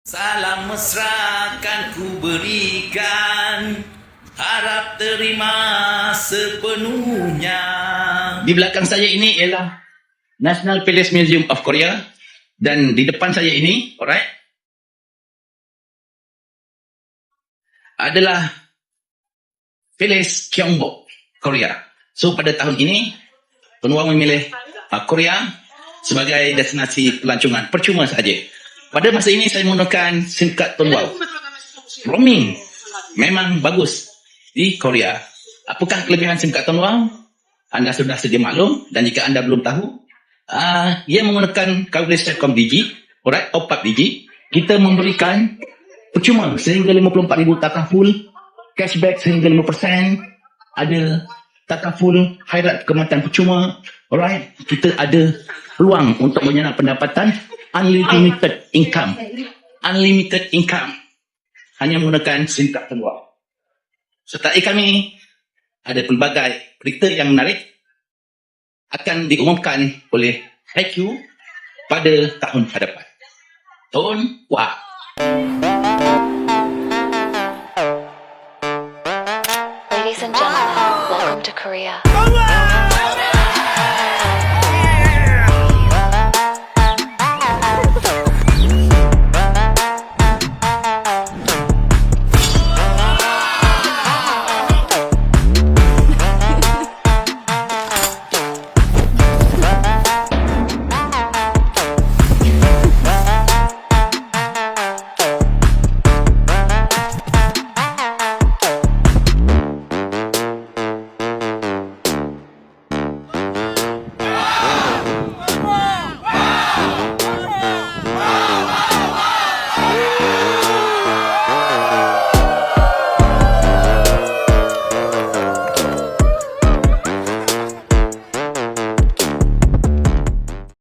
Salam mesra kan ku berikan, harap terima sepenuhnya. Di belakang saya ini ialah National Palace Museum of Korea, dan di depan saya ini, alright, adalah Palace Gyeongbok, Korea. So pada tahun ini, penuang memilih Korea sebagai destinasi pelancongan percuma saja. Pada masa ini saya menggunakan SIM card Tonwau. Roaming memang bagus di Korea. Apakah kelebihan SIM card Tonwau? Anda sudah sedia maklum, dan jika anda belum tahu, ia menggunakan coverage Telkom Digi, alright, top up Digi. Kita memberikan percuma sehingga 54,000 taka full, cashback sehingga 5%, ada taka full khairat keselamatan percuma, alright. Kita ada peluang untuk menyenang pendapatan unlimited income. Unlimited income hanya menggunakan SIM card Tonwau. Sertai kami, ada pelbagai berita yang menarik akan diumumkan oleh IQ pada tahun hadapan. Tonwau.